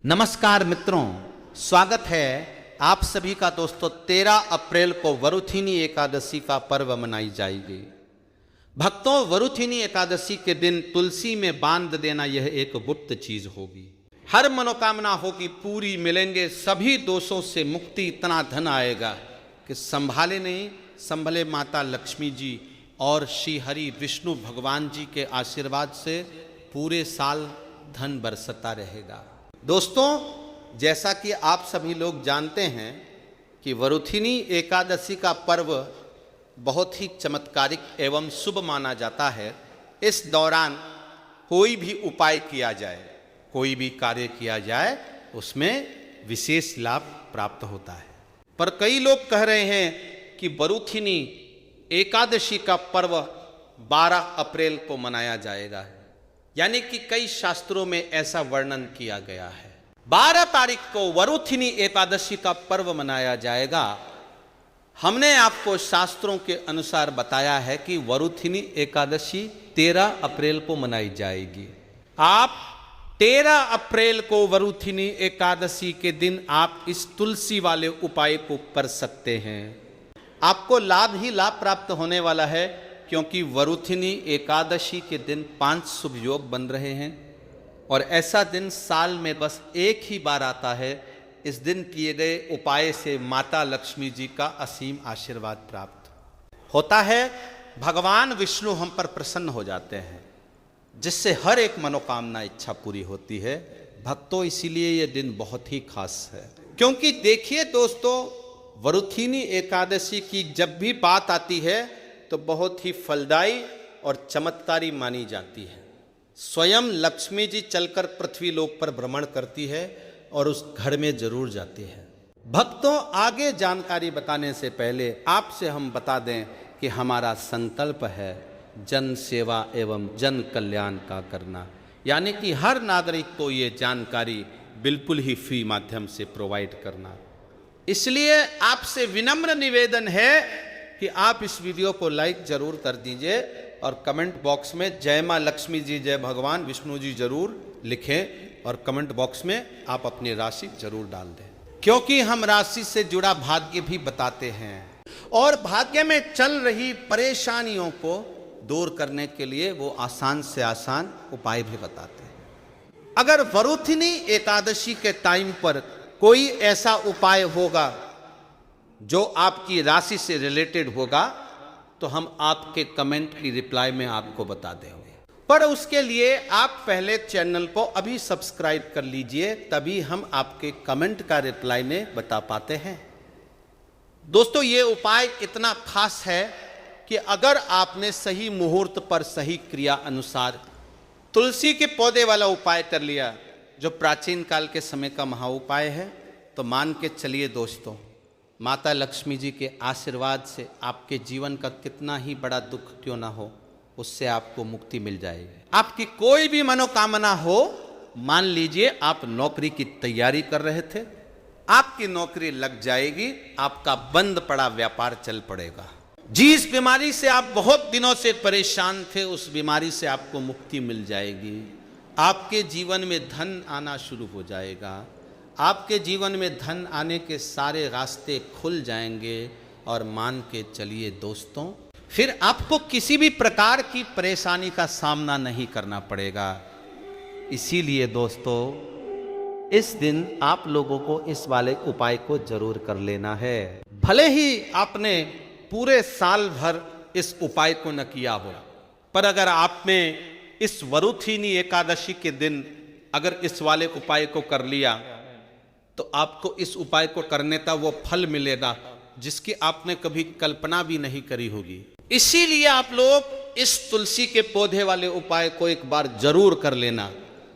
नमस्कार मित्रों, स्वागत है आप सभी का दोस्तों। 13 अप्रैल को वरुथिनी एकादशी का पर्व मनाई जाएगी। भक्तों, वरुथिनी एकादशी के दिन तुलसी में बांध देना यह एक गुप्त चीज होगी। हर मनोकामना होगी पूरी मिलेंगे, सभी दोषों से मुक्ति, इतना धन आएगा कि संभाले नहीं संभले। माता लक्ष्मी जी और श्री हरि विष्णु भगवान जी के आशीर्वाद से पूरे साल धन बरसता रहेगा। दोस्तों, जैसा कि आप सभी लोग जानते हैं कि वरुथिनी एकादशी का पर्व बहुत ही चमत्कारिक एवं शुभ माना जाता है। इस दौरान कोई भी उपाय किया जाए, कोई भी कार्य किया जाए, उसमें विशेष लाभ प्राप्त होता है। पर कई लोग कह रहे हैं कि वरुथिनी एकादशी का पर्व 12 अप्रैल को मनाया जाएगा, यानी कि कई शास्त्रों में ऐसा वर्णन किया गया है। 12 तारीख को वरुथिनी एकादशी का पर्व मनाया जाएगा। हमने आपको शास्त्रों के अनुसार बताया है कि वरुथिनी एकादशी 13 अप्रैल को मनाई जाएगी। आप 13 अप्रैल को वरुथिनी एकादशी के दिन आप इस तुलसी वाले उपाय को कर सकते हैं। आपको लाभ ही लाभ प्राप्त होने वाला है, क्योंकि वरुथिनी एकादशी के दिन 5 शुभ योग बन रहे हैं और ऐसा दिन साल में बस एक ही बार आता है। इस दिन किए गए उपाय से माता लक्ष्मी जी का असीम आशीर्वाद प्राप्त होता है। भगवान विष्णु हम पर प्रसन्न हो जाते हैं, जिससे हर एक मनोकामना इच्छा पूरी होती है। भक्तों, इसीलिए यह दिन बहुत ही खास है। क्योंकि देखिए दोस्तों, वरुथिनी एकादशी की जब भी बात आती है तो बहुत ही फलदायी और चमत्कारी मानी जाती है। स्वयं लक्ष्मी जी चलकर पृथ्वी लोक पर भ्रमण करती है और उस घर में जरूर जाती है। भक्तों, आगे जानकारी बताने से पहले आपसे हम बता दें कि हमारा संकल्प है जन सेवा एवं जन कल्याण का करना, यानी कि हर नागरिक को ये जानकारी बिल्कुल ही फ्री माध्यम से प्रोवाइड करना। इसलिए आपसे विनम्र निवेदन है कि आप इस वीडियो को लाइक जरूर कर दीजिए और कमेंट बॉक्स में जय मां लक्ष्मी जी, जय भगवान विष्णु जी जरूर लिखें और कमेंट बॉक्स में आप अपनी राशि जरूर डाल दें, क्योंकि हम राशि से जुड़ा भाग्य भी बताते हैं और भाग्य में चल रही परेशानियों को दूर करने के लिए वो आसान से आसान उपाय भी बताते हैं। अगर वरुथिनी एकादशी के टाइम पर कोई ऐसा उपाय होगा जो आपकी राशि से रिलेटेड होगा, तो हम आपके कमेंट की रिप्लाई में आपको बता देंगे। पर उसके लिए आप पहले चैनल को अभी सब्सक्राइब कर लीजिए, तभी हम आपके कमेंट का रिप्लाई में बता पाते हैं। दोस्तों, ये उपाय इतना खास है कि अगर आपने सही मुहूर्त पर सही क्रिया अनुसार तुलसी के पौधे वाला उपाय कर लिया, जो प्राचीन काल के समय का महा उपाय है, तो मान के चलिए दोस्तों, माता लक्ष्मी जी के आशीर्वाद से आपके जीवन का कितना ही बड़ा दुख क्यों ना हो, उससे आपको मुक्ति मिल जाएगी। आपकी कोई भी मनोकामना हो, मान लीजिए आप नौकरी की तैयारी कर रहे थे, आपकी नौकरी लग जाएगी, आपका बंद पड़ा व्यापार चल पड़ेगा। जिस बीमारी से आप बहुत दिनों से परेशान थे, उस बीमारी से आपको मुक्ति मिल जाएगी। आपके जीवन में धन आना शुरू हो जाएगा। आपके जीवन में धन आने के सारे रास्ते खुल जाएंगे और मान के चलिए दोस्तों, फिर आपको किसी भी प्रकार की परेशानी का सामना नहीं करना पड़ेगा। इसीलिए दोस्तों, इस दिन आप लोगों को इस वाले उपाय को जरूर कर लेना है। भले ही आपने पूरे साल भर इस उपाय को न किया हो, पर अगर आपने इस वरुथिनी एकादशी के दिन अगर इस वाले उपाय को कर लिया, तो आपको इस उपाय को करने का वो फल मिलेगा जिसकी आपने कभी कल्पना भी नहीं करी होगी। इसीलिए आप लोग इस तुलसी के पौधे वाले उपाय को एक बार जरूर कर लेना,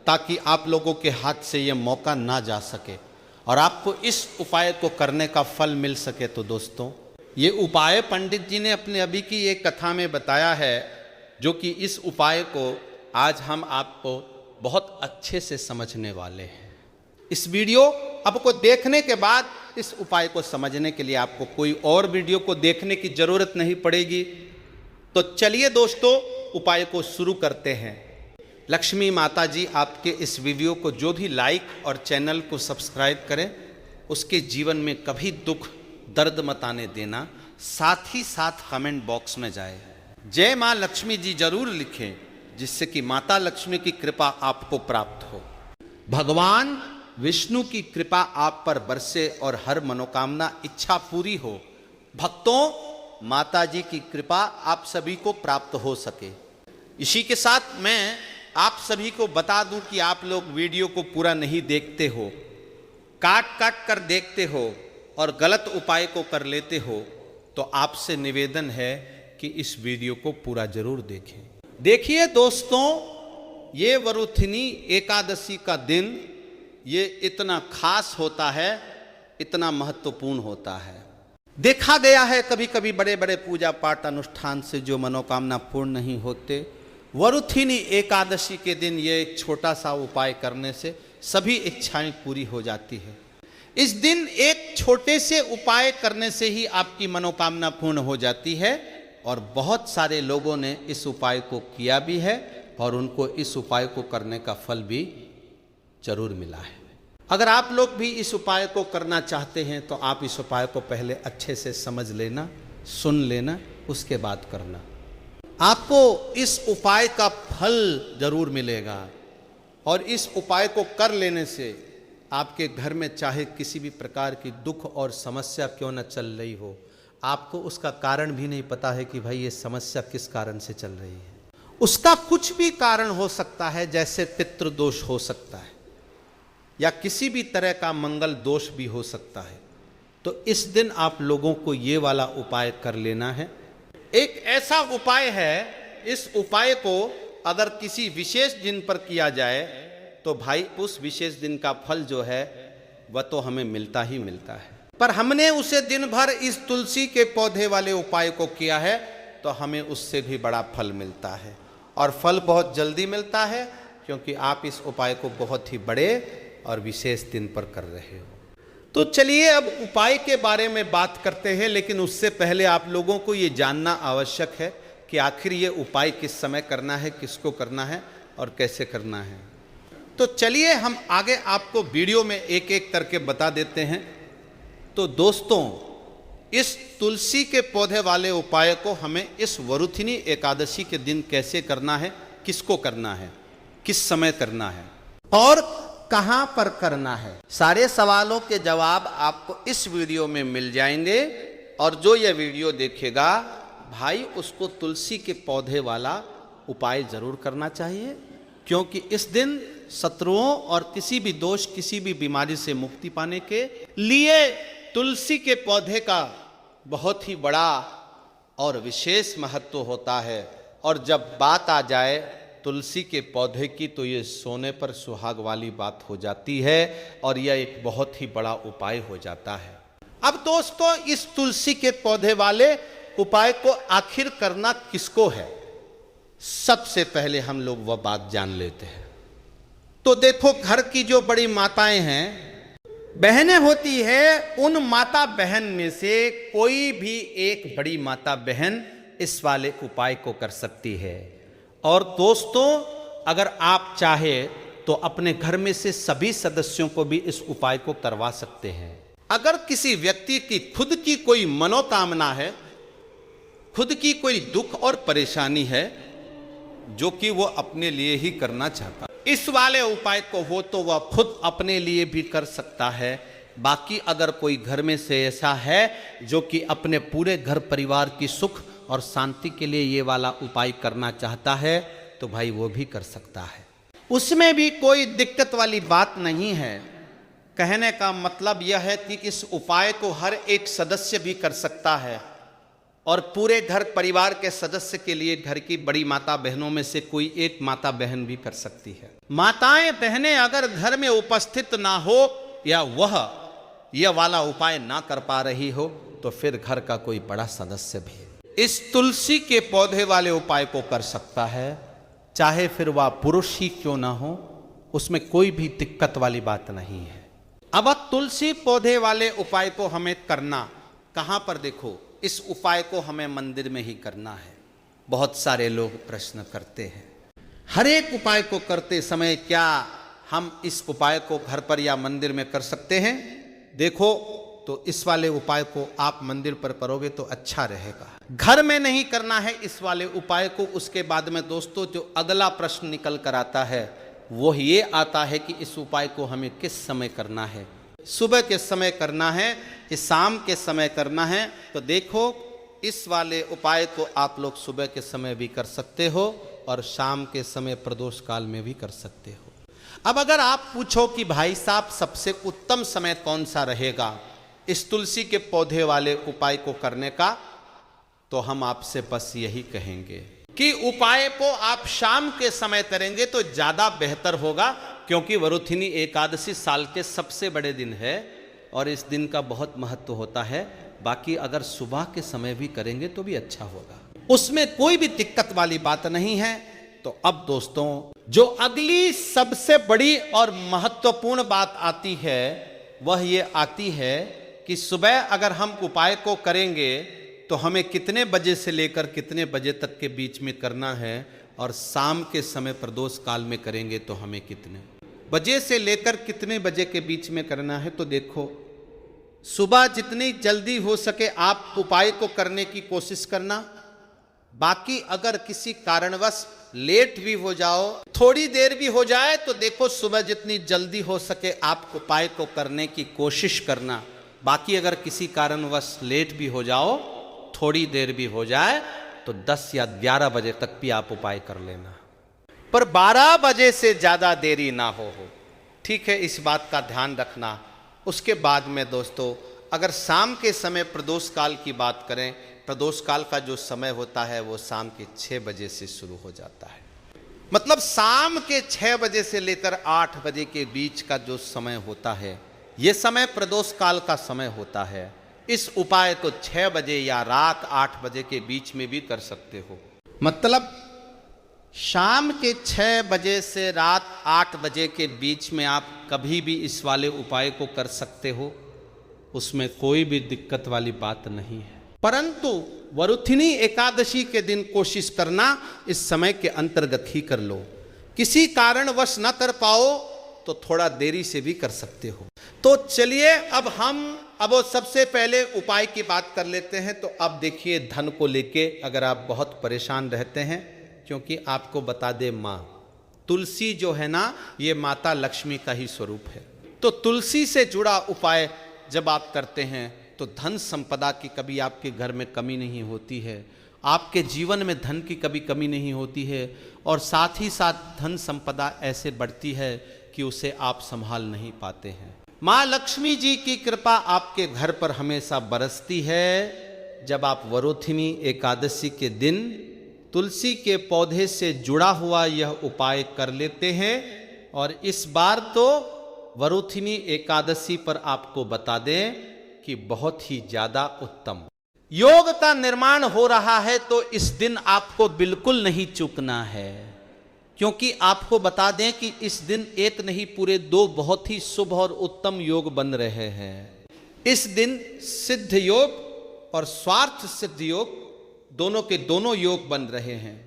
ताकि आप लोगों के हाथ से ये मौका ना जा सके और आपको इस उपाय को करने का फल मिल सके। तो दोस्तों, ये उपाय पंडित जी ने अपने अभी की एक कथा में बताया है, जो कि इस उपाय को आज हम आपको बहुत अच्छे से समझने वाले हैं। इस वीडियो आपको देखने के बाद इस उपाय को समझने के लिए आपको कोई और वीडियो को देखने की जरूरत नहीं पड़ेगी। तो चलिए दोस्तों, उपाय को शुरू करते हैं। लक्ष्मी माता जी आपके इस वीडियो को जो भी लाइक और चैनल को सब्सक्राइब करें, उसके जीवन में कभी दुख दर्द मत आने देना। साथ ही साथ कमेंट बॉक्स में जाए जय माँ लक्ष्मी जी जरूर लिखें, जिससे कि माता लक्ष्मी की कृपा आपको प्राप्त हो, भगवान विष्णु की कृपा आप पर बरसे और हर मनोकामना इच्छा पूरी हो। भक्तों, माता जी की कृपा आप सभी को प्राप्त हो सके। इसी के साथ मैं आप सभी को बता दूं कि आप लोग वीडियो को पूरा नहीं देखते हो, काट काट कर देखते हो और गलत उपाय को कर लेते हो, तो आपसे निवेदन है कि इस वीडियो को पूरा जरूर देखें। देखिए दोस्तों, ये वरुथिनी एकादशी का दिन ये इतना खास होता है, इतना महत्वपूर्ण होता है। देखा गया है कभी कभी बड़े बड़े पूजा पाठ अनुष्ठान से जो मनोकामना पूर्ण नहीं होते, वरुथिनी एकादशी के दिन ये एक छोटा सा उपाय करने से सभी इच्छाएं पूरी हो जाती है। इस दिन एक छोटे से उपाय करने से ही आपकी मनोकामना पूर्ण हो जाती है और बहुत सारे लोगों ने इस उपाय को किया भी है और उनको इस उपाय को करने का फल भी जरूर मिला है। अगर आप लोग भी इस उपाय को करना चाहते हैं तो आप इस उपाय को पहले अच्छे से समझ लेना, सुन लेना, उसके बाद करना। आपको इस उपाय का फल जरूर मिलेगा और इस उपाय को कर लेने से आपके घर में चाहे किसी भी प्रकार की दुख और समस्या क्यों न चल रही हो, आपको उसका कारण भी नहीं पता है कि भाई ये समस्या किस कारण से चल रही है। उसका कुछ भी कारण हो सकता है, जैसे पितृदोष हो सकता है या किसी भी तरह का मंगल दोष भी हो सकता है। तो इस दिन आप लोगों को ये वाला उपाय कर लेना है। एक ऐसा उपाय है, इस उपाय को अगर किसी विशेष दिन पर किया जाए तो भाई उस विशेष दिन का फल जो है वह तो हमें मिलता ही मिलता है। पर हमने उसे दिन भर इस तुलसी के पौधे वाले उपाय को किया है तो हमें उससे भी बड़ा फल मिलता है और फल बहुत जल्दी मिलता है, क्योंकि आप इस उपाय को बहुत ही बड़े और विशेष दिन पर कर रहे हो। तो चलिए अब उपाय के बारे में बात करते हैं, लेकिन उससे पहले आप लोगों को ये जानना आवश्यक है कि आखिर ये उपाय किस समय करना है, किसको करना है और कैसे करना है। तो चलिए हम आगे आपको वीडियो में एक एक करके बता देते हैं। तो दोस्तों, इस तुलसी के पौधे वाले उपाय को हमें इस वरुथिनी एकादशी के दिन कैसे करना है, किसको करना है, किस समय करना है और कहां पर करना है, सारे सवालों के जवाब आपको इस वीडियो में मिल जाएंगे। और जो यह वीडियो देखेगा भाई, उसको तुलसी के पौधे वाला उपाय जरूर करना चाहिए, क्योंकि इस दिन शत्रुओं और किसी भी दोष, किसी भी बीमारी से मुक्ति पाने के लिए तुलसी के पौधे का बहुत ही बड़ा और विशेष महत्व होता है। और जब बात आ जाए तुलसी के पौधे की, तो ये सोने पर सुहाग वाली बात हो जाती है और यह एक बहुत ही बड़ा उपाय हो जाता है। अब दोस्तों, इस तुलसी के पौधे वाले उपाय को आखिर करना किसको है, सबसे पहले हम लोग वह बात जान लेते हैं। तो देखो, घर की जो बड़ी माताएं हैं, बहनें होती है, उन माता बहन में से कोई भी एक बड़ी माता बहन इस वाले उपाय को कर सकती है। और दोस्तों, अगर आप चाहे तो अपने घर में से सभी सदस्यों को भी इस उपाय को करवा सकते हैं। अगर किसी व्यक्ति की खुद की कोई मनोकामना है, खुद की कोई दुख और परेशानी है जो कि वो अपने लिए ही करना चाहता है, इस वाले उपाय को वो तो वह खुद अपने लिए भी कर सकता है। बाकी अगर कोई घर में से ऐसा है जो कि अपने पूरे घर परिवार की सुख और शांति के लिए ये वाला उपाय करना चाहता है, तो भाई वो भी कर सकता है, उसमें भी कोई दिक्कत वाली बात नहीं है। कहने का मतलब यह है कि इस उपाय को हर एक सदस्य भी कर सकता है और पूरे घर परिवार के सदस्य के लिए घर की बड़ी माता बहनों में से कोई एक माता बहन भी कर सकती है। माताएं बहनें अगर घर में उपस्थित ना हो या वह यह वाला उपाय ना कर पा रही हो, तो फिर घर का कोई बड़ा सदस्य भी इस तुलसी के पौधे वाले उपाय को कर सकता है, चाहे फिर वह पुरुष ही क्यों ना हो, उसमें कोई भी दिक्कत वाली बात नहीं है। अब तुलसी पौधे वाले उपाय को हमें करना कहां पर, देखो इस उपाय को हमें मंदिर में ही करना है। बहुत सारे लोग प्रश्न करते हैं हर एक उपाय को करते समय क्या हम इस उपाय को घर पर या मंदिर में कर सकते हैं? देखो, तो इस वाले उपाय को आप मंदिर पर करोगे तो अच्छा रहेगा। घर में नहीं करना है इस वाले उपाय को। उसके बाद में दोस्तों जो अगला प्रश्न निकल कर आता है वो ये आता है कि इस उपाय को हमें किस समय करना है। सुबह के समय करना है कि शाम के समय करना है? तो देखो, इस वाले उपाय को आप लोग सुबह के समय भी कर सकते हो और शाम के समय प्रदोष काल में भी कर सकते हो। अब अगर आप पूछो कि भाई साहब सबसे उत्तम समय कौन सा रहेगा इस तुलसी के पौधे वाले उपाय को करने का, तो हम आपसे बस यही कहेंगे कि उपाय को आप शाम के समय करेंगे तो ज्यादा बेहतर होगा, क्योंकि वरुथिनी एकादशी साल के सबसे बड़े दिन है और इस दिन का बहुत महत्व होता है। बाकी अगर सुबह के समय भी करेंगे तो भी अच्छा होगा, उसमें कोई भी दिक्कत वाली बात नहीं है। तो अब दोस्तों जो अगली सबसे बड़ी और महत्वपूर्ण बात आती है वह ये आती है कि सुबह अगर हम उपाय को करेंगे तो हमें कितने बजे से लेकर कितने बजे तक के बीच में करना है, और शाम के समय प्रदोष काल में करेंगे तो हमें कितने बजे से लेकर कितने बजे के बीच में करना है। तो देखो, सुबह जितनी जल्दी हो सके आप उपाय को करने की कोशिश करना। बाकी अगर किसी कारणवश लेट भी हो जाओ, थोड़ी देर भी हो जाए, तो देखो सुबह जितनी जल्दी हो सके आप उपाय को करने की कोशिश करना। बाकी अगर किसी कारणवश लेट भी हो जाओ, थोड़ी देर भी हो जाए, तो 10 या 11 बजे तक भी आप उपाय कर लेना, पर 12 बजे से ज्यादा देरी ना हो। ठीक है, इस बात का ध्यान रखना। उसके बाद में दोस्तों अगर शाम के समय प्रदोष काल की बात करें, प्रदोष काल का जो समय होता है वो शाम के 6 बजे से शुरू हो जाता है। मतलब शाम के 6 बजे से लेकर 8 बजे के बीच का जो समय होता है, ये समय प्रदोष काल का समय होता है। इस उपाय को 6 बजे या रात 8 बजे के बीच में भी कर सकते हो। मतलब शाम के 6 बजे से रात 8 बजे के बीच में आप कभी भी इस वाले उपाय को कर सकते हो, उसमें कोई भी दिक्कत वाली बात नहीं है। परंतु वरुथिनी एकादशी के दिन कोशिश करना इस समय के अंतर्गत ही कर लो। किसी कारणवश न कर पाओ तो थोड़ा देरी से भी कर सकते हो। तो चलिए अब वो सबसे पहले उपाय की बात कर लेते हैं। तो अब देखिए, धन को लेके अगर आप बहुत परेशान रहते हैं, क्योंकि आपको बता दे माँ तुलसी जो है ना, ये माता लक्ष्मी का ही स्वरूप है। तो तुलसी से जुड़ा उपाय जब आप करते हैं तो धन संपदा की कभी आपके घर में कमी नहीं होती है, आपके जीवन में धन की कभी कमी नहीं होती है, और साथ ही साथ धन संपदा ऐसे बढ़ती है कि उसे आप संभाल नहीं पाते हैं। माँ लक्ष्मी जी की कृपा आपके घर पर हमेशा बरसती है जब आप वरुथिनी एकादशी के दिन तुलसी के पौधे से जुड़ा हुआ यह उपाय कर लेते हैं। और इस बार तो वरुथिनी एकादशी पर आपको बता दें कि बहुत ही ज्यादा उत्तम योग का निर्माण हो रहा है, तो इस दिन आपको बिल्कुल नहीं चूकना है। क्योंकि आपको बता दें कि इस दिन एक नहीं पूरे 2 बहुत ही शुभ और उत्तम योग बन रहे हैं। इस दिन सिद्ध योग और स्वार्थ सिद्ध योग दोनों के दोनों योग बन रहे हैं,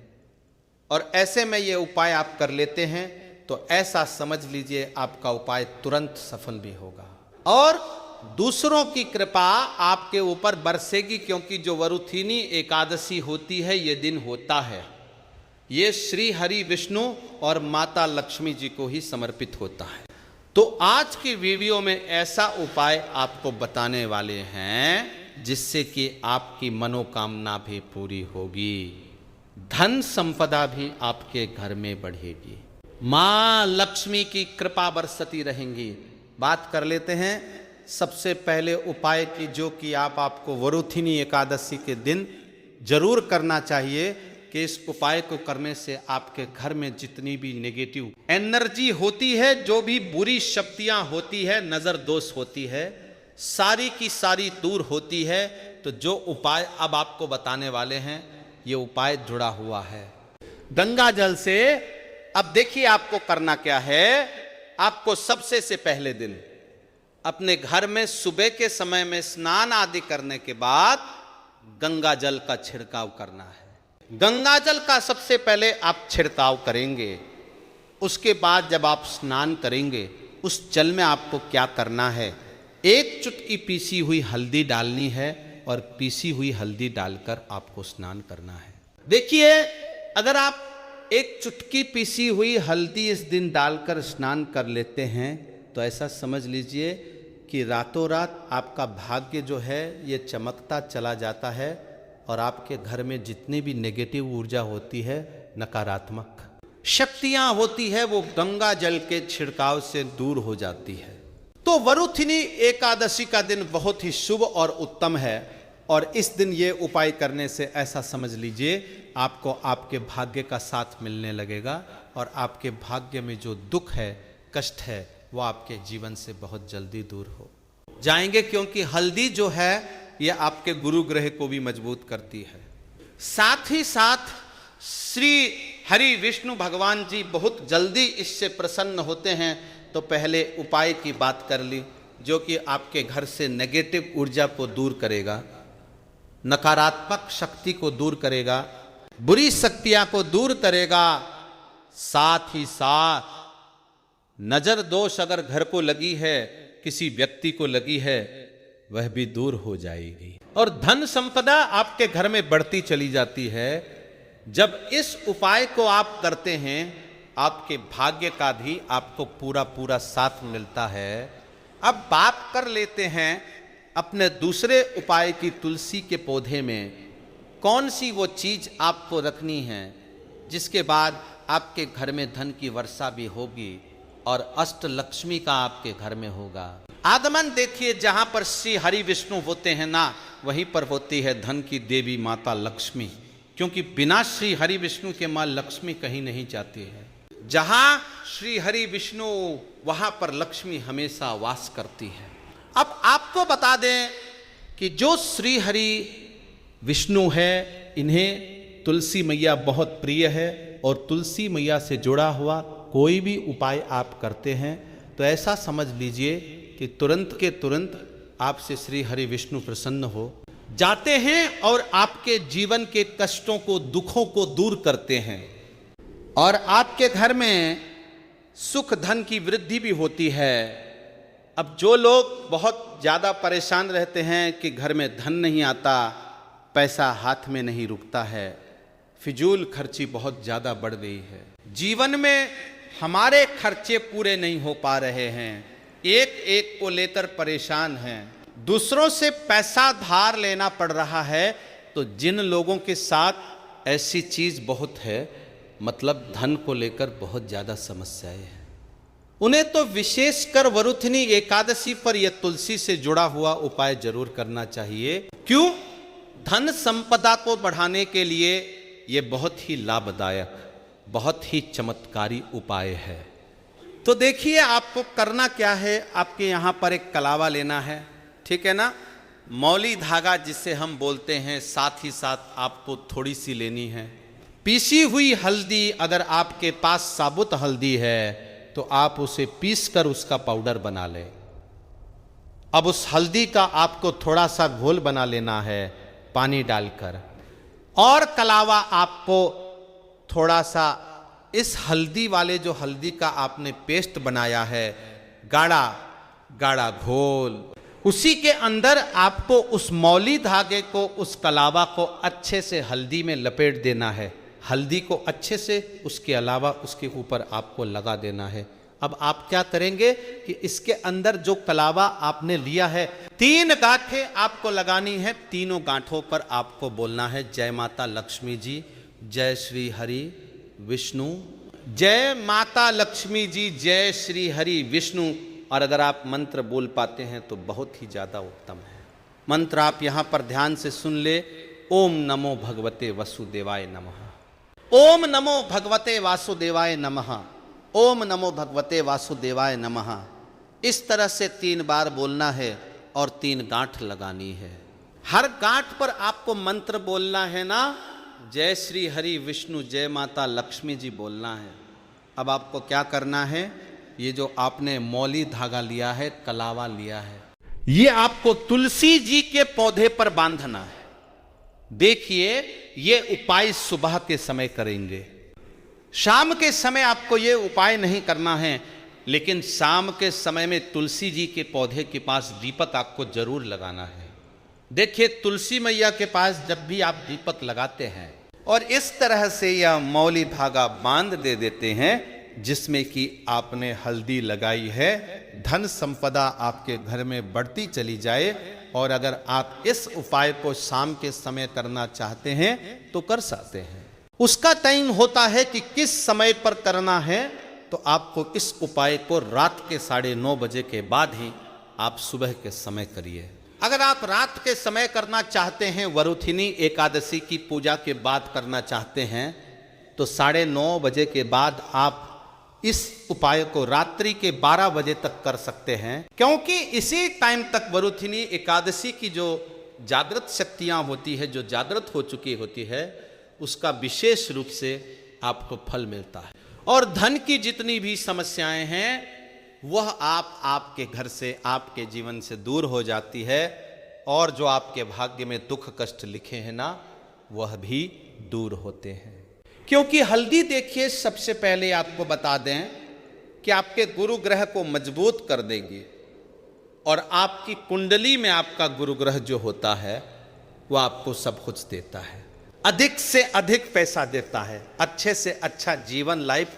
और ऐसे में ये उपाय आप कर लेते हैं तो ऐसा समझ लीजिए आपका उपाय तुरंत सफल भी होगा और दूसरों की कृपा आपके ऊपर बरसेगी। क्योंकि जो वरुथिनी एकादशी होती है, ये दिन होता है, ये श्री हरि विष्णु और माता लक्ष्मी जी को ही समर्पित होता है। तो आज की वीडियो में ऐसा उपाय आपको बताने वाले हैं जिससे कि आपकी मनोकामना भी पूरी होगी, धन संपदा भी आपके घर में बढ़ेगी, माँ लक्ष्मी की कृपा बरसती रहेंगी। बात कर लेते हैं सबसे पहले उपाय की, जो कि आपको वरुथिनी एकादशी के दिन जरूर करना चाहिए कि इस उपाय को करने से आपके घर में जितनी भी नेगेटिव एनर्जी होती है, जो भी बुरी शक्तियां होती है, नजर दोष होती है, सारी की सारी दूर होती है। तो जो उपाय अब आपको बताने वाले हैं, ये उपाय जुड़ा हुआ है गंगा जल से। अब देखिए आपको करना क्या है। आपको सबसे से पहले दिन अपने घर में सुबह के समय में स्नान आदि करने के बाद गंगा जल का छिड़काव करना है। गंगाजल का सबसे पहले आप छिड़काव करेंगे। उसके बाद जब आप स्नान करेंगे, उस जल में आपको क्या करना है, एक चुटकी पीसी हुई हल्दी डालनी है और पीसी हुई हल्दी डालकर आपको स्नान करना है। देखिए, अगर आप एक चुटकी पीसी हुई हल्दी इस दिन डालकर स्नान कर लेते हैं तो ऐसा समझ लीजिए कि रातों रात आपका भाग्य जो है ये चमकता चला जाता है और आपके घर में जितनी भी नेगेटिव ऊर्जा होती है, नकारात्मक शक्तियां होती है, वो गंगा जल के छिड़काव से दूर हो जाती है। तो वरुथिनी एकादशी का दिन बहुत ही शुभ और उत्तम है और इस दिन ये उपाय करने से ऐसा समझ लीजिए आपको आपके भाग्य का साथ मिलने लगेगा और आपके भाग्य में जो दुख है, कष्ट है, वो आपके जीवन से बहुत जल्दी दूर हो जाएंगे, क्योंकि हल्दी जो है ये आपके गुरु ग्रह को भी मजबूत करती है। साथ ही साथ श्री हरि विष्णु भगवान जी बहुत जल्दी इससे प्रसन्न होते हैं। तो पहले उपाय की बात कर ली, जो कि आपके घर से नेगेटिव ऊर्जा को दूर करेगा, नकारात्मक शक्ति को दूर करेगा, बुरी शक्तियां को दूर करेगा। साथ ही साथ नजर दोष अगर घर को लगी है, किसी व्यक्ति को लगी है, वह भी दूर हो जाएगी और धन संपदा आपके घर में बढ़ती चली जाती है। जब इस उपाय को आप करते हैं, आपके भाग्य का भी आपको पूरा पूरा साथ मिलता है। अब बात कर लेते हैं अपने दूसरे उपाय की। तुलसी के पौधे में कौन सी वो चीज आपको रखनी है जिसके बाद आपके घर में धन की वर्षा भी होगी और अष्ट लक्ष्मी का आपके घर में होगा। आगमन देखिए, जहां पर श्री हरि विष्णु होते हैं ना, वहीं पर होती है धन की देवी माता लक्ष्मी, क्योंकि बिना श्री हरि विष्णु के मां लक्ष्मी कहीं नहीं जाती है। जहां श्री हरि विष्णु, वहां पर लक्ष्मी हमेशा वास करती है। अब आपको बता दें कि जो श्री हरि विष्णु है, इन्हें तुलसी मैया बहुत प्रिय है और तुलसी मैया से जुड़ा हुआ कोई भी उपाय आप करते हैं तो ऐसा समझ लीजिए कि तुरंत के तुरंत आपसे श्री हरि विष्णु प्रसन्न हो जाते हैं और आपके जीवन के कष्टों को, दुखों को दूर करते हैं और आपके घर में सुख धन की वृद्धि भी होती है। अब जो लोग बहुत ज़्यादा परेशान रहते हैं कि घर में धन नहीं आता, पैसा हाथ में नहीं रुकता है, फिजूल खर्ची बहुत ज़्यादा बढ़ गई है, जीवन में हमारे खर्चे पूरे नहीं हो पा रहे हैं, एक एक को लेकर परेशान हैं, दूसरों से पैसा धार लेना पड़ रहा है, तो जिन लोगों के साथ ऐसी चीज़ बहुत है, मतलब धन को लेकर बहुत ज़्यादा समस्याएं हैं, उन्हें तो विशेषकर वरुथिनी एकादशी पर यह तुलसी से जुड़ा हुआ उपाय जरूर करना चाहिए। क्यों? धन संपदा को बढ़ाने के लिए यह बहुत ही लाभदायक, बहुत ही चमत्कारी उपाय है। तो देखिए, आपको करना क्या है, आपके यहाँ पर एक कलावा लेना है, ठीक है ना, मौली धागा जिसे हम बोलते हैं, साथ ही साथ आपको थोड़ी सी लेनी है पीसी हुई हल्दी। अगर आपके पास साबुत हल्दी है तो आप उसे पीस कर उसका पाउडर बना लें। अब उस हल्दी का आपको थोड़ा सा घोल बना लेना है पानी डालकर, और कलावा आपको थोड़ा सा इस हल्दी वाले, जो हल्दी का आपने पेस्ट बनाया है, गाढ़ा गाढ़ा घोल, उसी के अंदर आपको उस मौली धागे को, उस कलावा को अच्छे से हल्दी में लपेट देना है। हल्दी को अच्छे से उसके अलावा उसके ऊपर आपको लगा देना है। अब आप क्या करेंगे कि इसके अंदर जो कलावा आपने लिया है, 3 गांठें आपको लगानी है। तीनों गांठों पर आपको बोलना है जय माता लक्ष्मी जी, जय श्री हरि विष्णु, जय माता लक्ष्मी जी, जय श्री हरि विष्णु। और अगर आप मंत्र बोल पाते हैं तो बहुत ही ज़्यादा उत्तम है। मंत्र आप यहाँ पर ध्यान से सुन ले। ओम नमो भगवते वासुदेवाय नमः, ओम नमो भगवते वासुदेवाय नमः, ओम नमो भगवते वासुदेवाय नमः। इस तरह से 3 बार बोलना है और 3 गांठ लगानी है। हर गांठ पर आपको मंत्र बोलना है ना, जय श्री हरि विष्णु, जय माता लक्ष्मी जी बोलना है। अब आपको क्या करना है, ये जो आपने मौली धागा लिया है, कलावा लिया है, ये आपको तुलसी जी के पौधे पर बांधना है। देखिए, ये उपाय सुबह के समय करेंगे। शाम के समय आपको ये उपाय नहीं करना है, लेकिन शाम के समय में तुलसी जी के पौधे के पास दीपक आपको जरूर लगाना है। देखिए, तुलसी मैया के पास जब भी आप दीपक लगाते हैं और इस तरह से यह मौली धागा बांध दे देते हैं जिसमें कि आपने हल्दी लगाई है, धन संपदा आपके घर में बढ़ती चली जाए। और अगर आप इस उपाय को शाम के समय करना चाहते हैं तो कर सकते हैं। उसका टाइम होता है कि किस समय पर करना है, तो आपको इस उपाय को रात के 9:30 बजे के बाद ही आप सुबह के समय करिए। अगर आप रात के समय करना चाहते हैं, वरुथिनी एकादशी की पूजा के बाद करना चाहते हैं, तो 9:30 बजे के बाद आप इस उपाय को रात्रि के 12 बजे तक कर सकते हैं, क्योंकि इसी टाइम तक वरुथिनी एकादशी की जो जागृत शक्तियां होती है, जो जागृत हो चुकी होती है, उसका विशेष रूप से आपको फल मिलता है। और धन की जितनी भी समस्याएं हैं वह आपके घर से, आपके जीवन से दूर हो जाती है। और जो आपके भाग्य में दुख कष्ट लिखे हैं ना, वह भी दूर होते हैं। क्योंकि हल्दी, देखिए, सबसे पहले आपको बता दें कि आपके गुरु ग्रह को मजबूत कर देगी। और आपकी कुंडली में आपका गुरु ग्रह जो होता है वह आपको सब कुछ देता है, अधिक से अधिक पैसा देता है, अच्छे से अच्छा जीवन, लाइफ,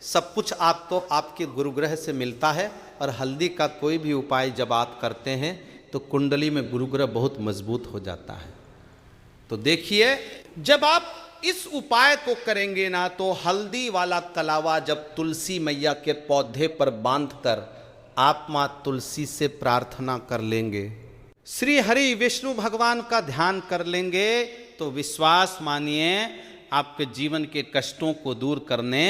सब कुछ आपको आपके गुरु ग्रह से मिलता है। और हल्दी का कोई भी उपाय जब आप करते हैं तो कुंडली में गुरु ग्रह बहुत मजबूत हो जाता है। तो देखिए, जब आप इस उपाय को करेंगे ना, तो हल्दी वाला कलावा जब तुलसी मैया के पौधे पर बांधकर आप मां तुलसी से प्रार्थना कर लेंगे, श्री हरि विष्णु भगवान का ध्यान कर लेंगे, तो विश्वास मानिए आपके जीवन के कष्टों को दूर करने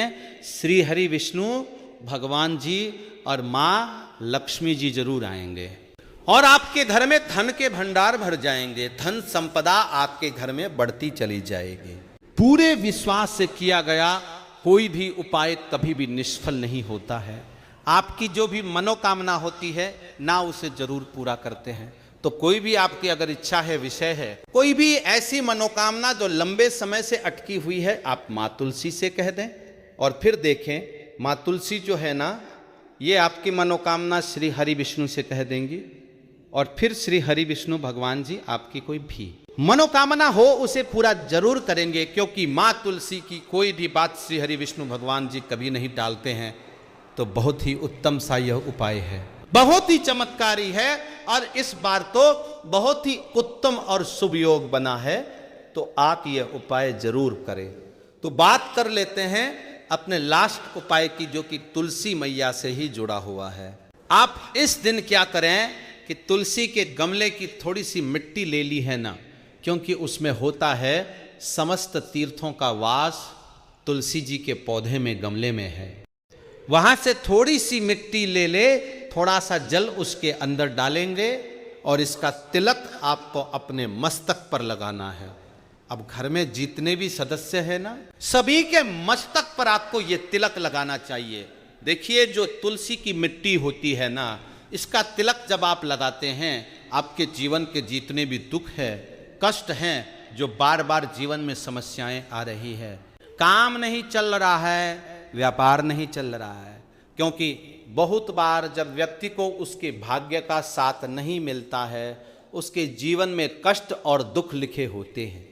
श्री हरि विष्णु भगवान जी और माँ लक्ष्मी जी जरूर आएंगे। और आपके घर में धन के भंडार भर जाएंगे, धन संपदा आपके घर में बढ़ती चली जाएगी। पूरे विश्वास से किया गया कोई भी उपाय कभी भी निष्फल नहीं होता है। आपकी जो भी मनोकामना होती है ना, उसे जरूर पूरा करते हैं। तो कोई भी आपकी अगर इच्छा है, विषय है, कोई भी ऐसी मनोकामना जो लंबे समय से अटकी हुई है, आप माँ तुलसी से कह दें। और फिर देखें, माँ तुलसी जो है ना, ये आपकी मनोकामना श्री हरि विष्णु से कह देंगी। और फिर श्री हरि विष्णु भगवान जी आपकी कोई भी मनोकामना हो उसे पूरा जरूर करेंगे, क्योंकि माँ तुलसी की कोई भी बात श्री हरि विष्णु भगवान जी कभी नहीं टालते हैं। तो बहुत ही उत्तम सा यह उपाय है, बहुत ही चमत्कारी है। और इस बार तो बहुत ही उत्तम और शुभ योग बना है, तो आप यह उपाय जरूर करें। तो बात कर लेते हैं अपने लास्ट उपाय की, जो कि तुलसी मैया से ही जुड़ा हुआ है। आप इस दिन क्या करें कि तुलसी के गमले की थोड़ी सी मिट्टी ले ली है ना, क्योंकि उसमें होता है समस्त तीर्थों का वास तुलसी जी के पौधे में, गमले में है। वहां से थोड़ी सी मिट्टी ले ले, थोड़ा सा जल उसके अंदर डालेंगे और इसका तिलक आपको अपने मस्तक पर लगाना है। अब घर में जितने भी सदस्य हैं ना, सभी के मस्तक पर आपको ये तिलक लगाना चाहिए। देखिए, जो तुलसी की मिट्टी होती है ना, इसका तिलक जब आप लगाते हैं, आपके जीवन के जितने भी दुख है, कष्ट हैं, जो बार बार जीवन में समस्याएं आ रही है, काम नहीं चल रहा है, व्यापार नहीं चल रहा है, क्योंकि बहुत बार जब व्यक्ति को उसके भाग्य का साथ नहीं मिलता है, उसके जीवन में कष्ट और दुख लिखे होते हैं।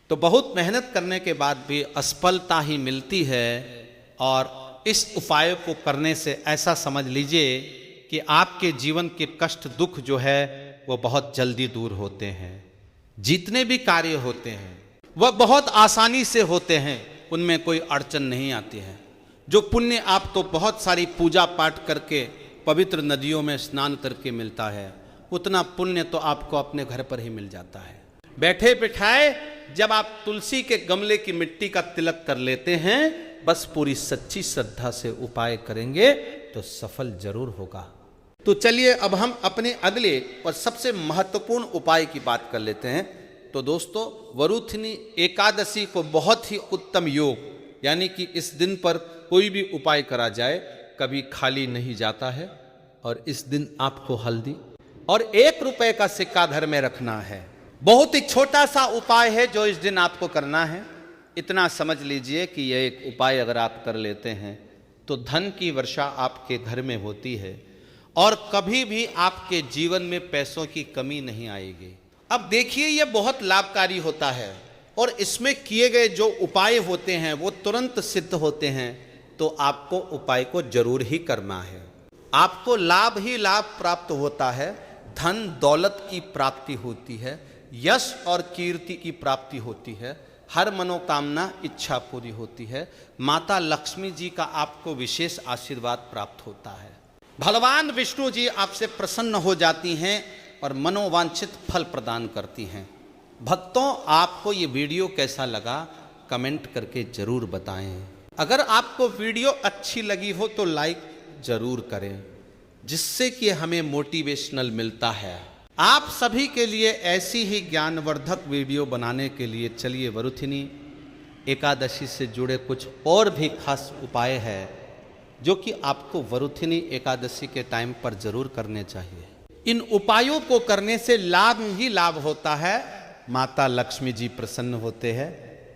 तो बहुत मेहनत करने के बाद भी असफलता ही मिलती है। और इस उपाय को करने से ऐसा समझ लीजिए कि आपके जीवन के कष्ट दुख जो है वो बहुत जल्दी दूर होते हैं। जितने भी कार्य होते हैं वह बहुत आसानी से होते हैं, उनमें कोई अड़चन नहीं आती है। जो पुण्य आपको बहुत सारी पूजा पाठ करके पवित्र नदियों में स्नान करके मिलता है, उतना पुण्य तो आपको अपने घर पर ही मिल जाता है। बैठे बिठाए जब आप तुलसी के गमले की मिट्टी का तिलक कर लेते हैं, बस पूरी सच्ची श्रद्धा से उपाय करेंगे तो सफल जरूर होगा। तो चलिए अब हम अपने अगले और सबसे महत्वपूर्ण उपाय की बात कर लेते हैं। तो दोस्तों, वरुथिनी एकादशी को बहुत ही उत्तम योग, यानी कि इस दिन पर कोई भी उपाय करा जाए कभी खाली नहीं जाता है। और इस दिन आपको हल्दी और 1 रुपए का सिक्का घर में रखना है। बहुत ही छोटा सा उपाय है जो इस दिन आपको करना है। इतना समझ लीजिए कि यह एक उपाय अगर आप कर लेते हैं तो धन की वर्षा आपके घर में होती है और कभी भी आपके जीवन में पैसों की कमी नहीं आएगी। अब देखिए, यह बहुत लाभकारी होता है और इसमें किए गए जो उपाय होते हैं वो तुरंत सिद्ध होते हैं। तो आपको उपाय को जरूर ही करना है। आपको लाभ ही लाभ प्राप्त होता है, धन दौलत की प्राप्ति होती है, यश और कीर्ति की प्राप्ति होती है, हर मनोकामना इच्छा पूरी होती है, माता लक्ष्मी जी का आपको विशेष आशीर्वाद प्राप्त होता है, भगवान विष्णु जी आपसे प्रसन्न हो जाती हैं और मनोवांछित फल प्रदान करती हैं। भक्तों, आपको ये वीडियो कैसा लगा कमेंट करके जरूर बताएं। अगर आपको वीडियो अच्छी लगी हो तो लाइक जरूर करें, जिससे कि हमें मोटिवेशनल मिलता है। आप सभी के लिए ऐसी ही ज्ञानवर्धक वीडियो बनाने के लिए चलिए वरुथिनी एकादशी से जुड़े कुछ और भी खास उपाय है जो कि आपको वरुथिनी एकादशी के टाइम पर जरूर करने चाहिए। इन उपायों को करने से लाभ ही लाभ होता है। माता लक्ष्मी जी प्रसन्न होते हैं,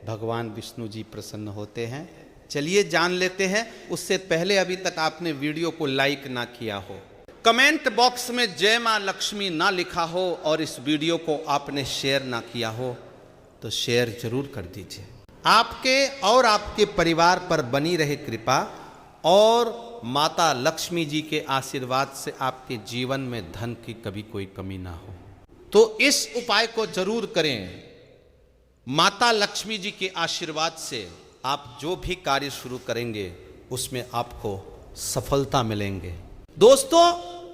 भगवान विष्णु जी प्रसन्न होते हैं। चलिए जान लेते हैं। उससे पहले अभी तक आपने वीडियो को लाइक ना किया हो, कमेंट बॉक्स में जय मां लक्ष्मी ना लिखा हो और इस वीडियो को आपने शेयर ना किया हो तो शेयर जरूर कर दीजिए। आपके और आपके परिवार पर बनी रहे कृपा और माता लक्ष्मी जी के आशीर्वाद से आपके जीवन में धन की कभी कोई कमी ना हो। तो इस उपाय को जरूर करें। माता लक्ष्मी जी के आशीर्वाद से आप जो भी कार्य शुरू करेंगे उसमें आपको सफलता मिलेंगे। दोस्तों,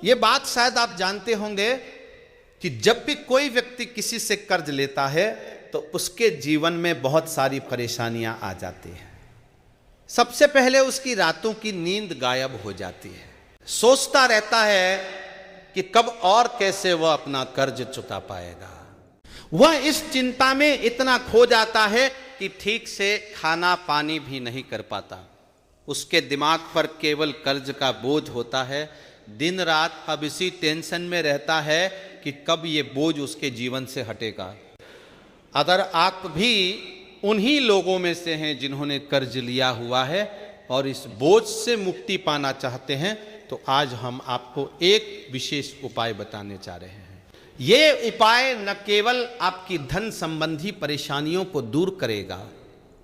ये बात शायद आप जानते होंगे कि जब भी कोई व्यक्ति किसी से कर्ज लेता है तो उसके जीवन में बहुत सारी परेशानियां आ जाती हैं। सबसे पहले उसकी रातों की नींद गायब हो जाती है। सोचता रहता है कि कब और कैसे वह अपना कर्ज चुका पाएगा। वह इस चिंता में इतना खो जाता है कि ठीक से खाना पानी भी नहीं कर पाता। उसके दिमाग पर केवल कर्ज का बोझ होता है। दिन रात अब इसी टेंशन में रहता है कि कब ये बोझ उसके जीवन से हटेगा। अगर आप भी उन्हीं लोगों में से हैं जिन्होंने कर्ज लिया हुआ है और इस बोझ से मुक्ति पाना चाहते हैं तो आज हम आपको एक विशेष उपाय बताने जा रहे हैं। ये उपाय न केवल आपकी धन संबंधी परेशानियों को दूर करेगा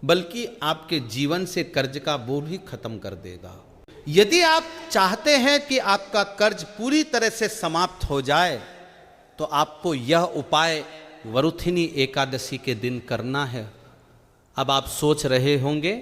बल्कि आपके जीवन से कर्ज का बोझ भी खत्म कर देगा। यदि आप चाहते हैं कि आपका कर्ज पूरी तरह से समाप्त हो जाए तो आपको यह उपाय वरुथिनी एकादशी के दिन करना है। अब आप सोच रहे होंगे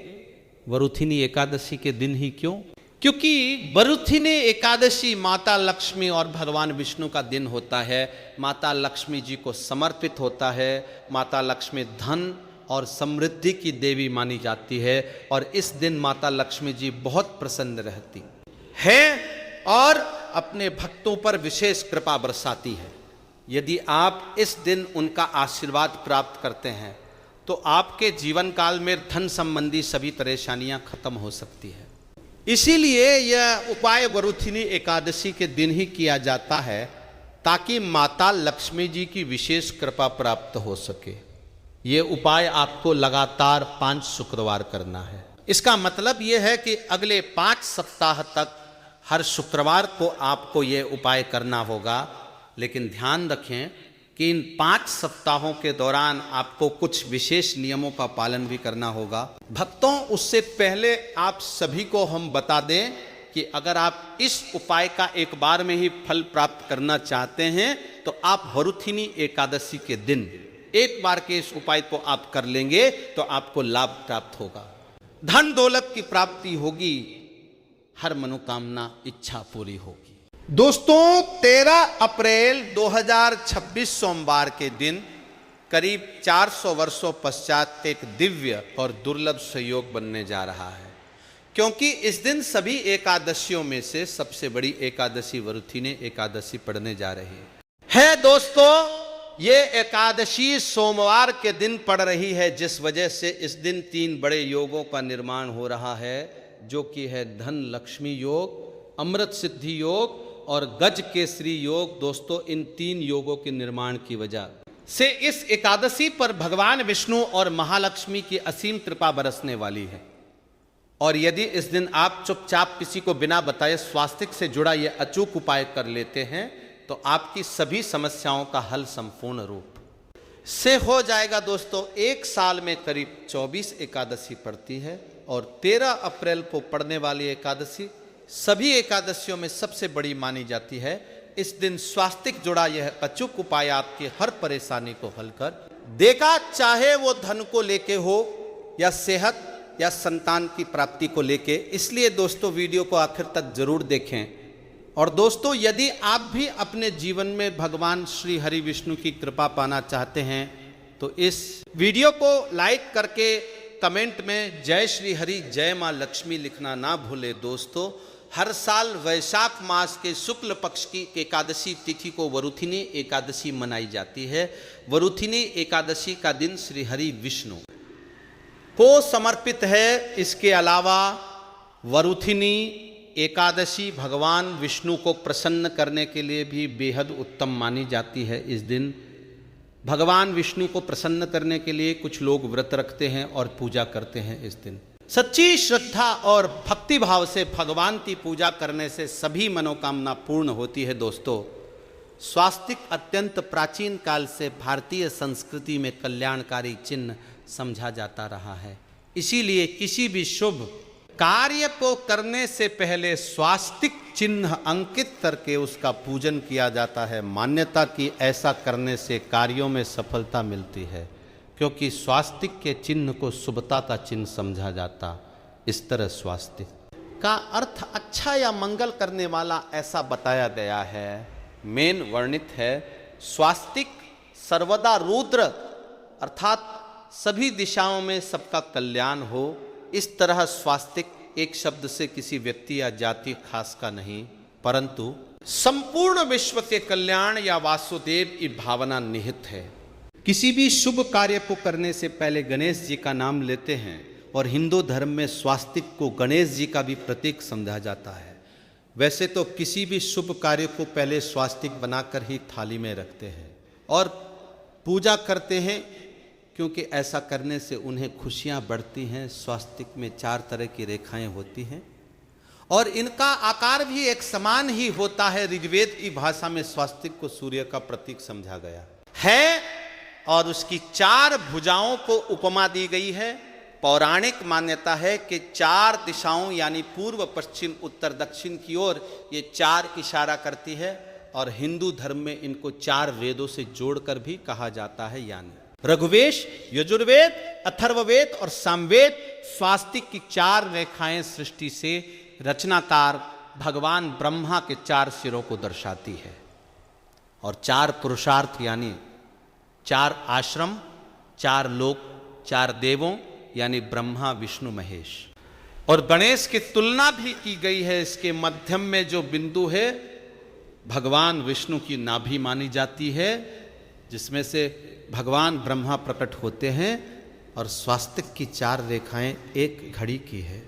वरुथिनी एकादशी के दिन ही क्यों? क्योंकि वरुथिनी एकादशी माता लक्ष्मी और भगवान विष्णु का दिन होता है। माता लक्ष्मी जी को समर्पित होता है। माता लक्ष्मी धन और समृद्धि की देवी मानी जाती है और इस दिन माता लक्ष्मी जी बहुत प्रसन्न रहती है और अपने भक्तों पर विशेष कृपा बरसाती है। यदि आप इस दिन उनका आशीर्वाद प्राप्त करते हैं तो आपके जीवन काल में धन संबंधी सभी परेशानियां खत्म हो सकती है। इसीलिए यह उपाय वरुथिनी एकादशी के दिन ही किया जाता है ताकि माता लक्ष्मी जी की विशेष कृपा प्राप्त हो सके। ये उपाय आपको लगातार 5 शुक्रवार करना है। इसका मतलब यह है कि अगले 5 सप्ताह तक हर शुक्रवार को आपको ये उपाय करना होगा। लेकिन ध्यान रखें कि इन 5 सप्ताहों के दौरान आपको कुछ विशेष नियमों का पालन भी करना होगा। भक्तों, उससे पहले आप सभी को हम बता दें कि अगर आप इस उपाय का एक बार में ही फल प्राप्त करना चाहते हैं तो आप वरुथिनी एकादशी के दिन एक बार के इस उपाय को आप कर लेंगे तो आपको लाभ प्राप्त होगा, धन दौलत की प्राप्ति होगी, हर मनोकामना इच्छा पूरी होगी। दोस्तों, 13 अप्रैल 2026 सोमवार के दिन करीब 400 वर्षों पश्चात एक दिव्य और दुर्लभ संयोग बनने जा रहा है, क्योंकि इस दिन सभी एकादशियों में से सबसे बड़ी एकादशी वरुथिनी एकादशी पड़ने जा रही है। दोस्तों, ये एकादशी सोमवार के दिन पड़ रही है, जिस वजह से इस दिन 3 बड़े योगों का निर्माण हो रहा है, जो कि है धन लक्ष्मी योग, अमृत सिद्धि योग और गज केसरी योग। दोस्तों, इन 3 योगों के निर्माण की वजह से इस एकादशी पर भगवान विष्णु और महालक्ष्मी की असीम कृपा बरसने वाली है। और यदि इस दिन आप चुपचाप किसी को बिना बताए स्वास्तिक से जुड़ा यह अचूक उपाय कर लेते हैं तो आपकी सभी समस्याओं का हल संपूर्ण रूप से हो जाएगा। दोस्तों, एक साल में करीब 24 एकादशी पड़ती है और 13 अप्रैल को पड़ने वाली एकादशी सभी एकादशियों में सबसे बड़ी मानी जाती है। इस दिन स्वास्तिक जुड़ा यह अचूक उपाय आपकी हर परेशानी को हल कर देगा, चाहे वो धन को लेके हो या सेहत या संतान की प्राप्ति को लेके। इसलिए दोस्तों, वीडियो को आखिर तक जरूर देखें। और दोस्तों, यदि आप भी अपने जीवन में भगवान श्री हरि विष्णु की कृपा पाना चाहते हैं तो इस वीडियो को लाइक करके कमेंट में जय श्री हरि जय मां लक्ष्मी लिखना ना भूले। दोस्तों, हर साल वैशाख मास के शुक्ल पक्ष की एकादशी तिथि को वरुथिनी एकादशी मनाई जाती है। वरुथिनी एकादशी का दिन श्री हरि विष्णु को समर्पित है। इसके अलावा वरुथिनी एकादशी भगवान विष्णु को प्रसन्न करने के लिए भी बेहद उत्तम मानी जाती है। इस दिन भगवान विष्णु को प्रसन्न करने के लिए कुछ लोग व्रत रखते हैं और पूजा करते हैं। इस दिन सच्ची श्रद्धा और भक्ति भाव से भगवान की पूजा करने से सभी मनोकामना पूर्ण होती है। दोस्तों, स्वास्तिक अत्यंत प्राचीन काल से भारतीय संस्कृति में कल्याणकारी चिन्ह समझा जाता रहा है। इसीलिए किसी भी शुभ कार्य को करने से पहले स्वास्तिक चिन्ह अंकित करके उसका पूजन किया जाता है। मान्यता की ऐसा करने से कार्यों में सफलता मिलती है, क्योंकि स्वास्तिक के चिन्ह को शुभता का चिन्ह समझा जाता। इस तरह स्वास्तिक का अर्थ अच्छा या मंगल करने वाला ऐसा बताया गया है। मेन वर्णित है स्वास्तिक सर्वदा रुद्र अर्थात सभी दिशाओं में सबका कल्याण हो। इस तरह स्वास्तिक एक शब्द से किसी व्यक्ति या जाति खास का नहीं, परंतु संपूर्ण विश्व के कल्याण या वासुदेव की भावना निहित है। किसी भी शुभ कार्य को करने से पहले गणेश जी का नाम लेते हैं और हिंदू धर्म में स्वास्तिक को गणेश जी का भी प्रतीक समझा जाता है। वैसे तो किसी भी शुभ कार्य को पहले स्वास्तिक बनाकर ही थाली में रखते हैं और पूजा करते हैं, क्योंकि ऐसा करने से उन्हें खुशियां बढ़ती हैं। स्वास्तिक में 4 तरह की रेखाएं होती हैं और इनका आकार भी एक समान ही होता है। ऋग्वेद की भाषा में स्वास्तिक को सूर्य का प्रतीक समझा गया है और उसकी 4 भुजाओं को उपमा दी गई है। पौराणिक मान्यता है कि 4 दिशाओं यानी पूर्व पश्चिम उत्तर दक्षिण की ओर ये 4 इशारा करती है और हिंदू धर्म में इनको 4 वेदों से जोड़कर भी कहा जाता है। यानी रघुवेद, यजुर्वेद, अथर्ववेद और सामवेद स्वास्तिक की 4 रेखाएं सृष्टि से रचनाकार भगवान ब्रह्मा के 4 सिरों को दर्शाती है और 4 पुरुषार्थ यानी 4 आश्रम, 4 लोक, 4 देवों यानी ब्रह्मा विष्णु महेश। और गणेश की तुलना भी की गई है। इसके मध्यम में जो बिंदु है भगवान विष्णु की नाभि मानी जाती है, जिसमें से भगवान ब्रह्मा प्रकट होते हैं। और स्वास्तिक की 4 रेखाएं एक घड़ी की है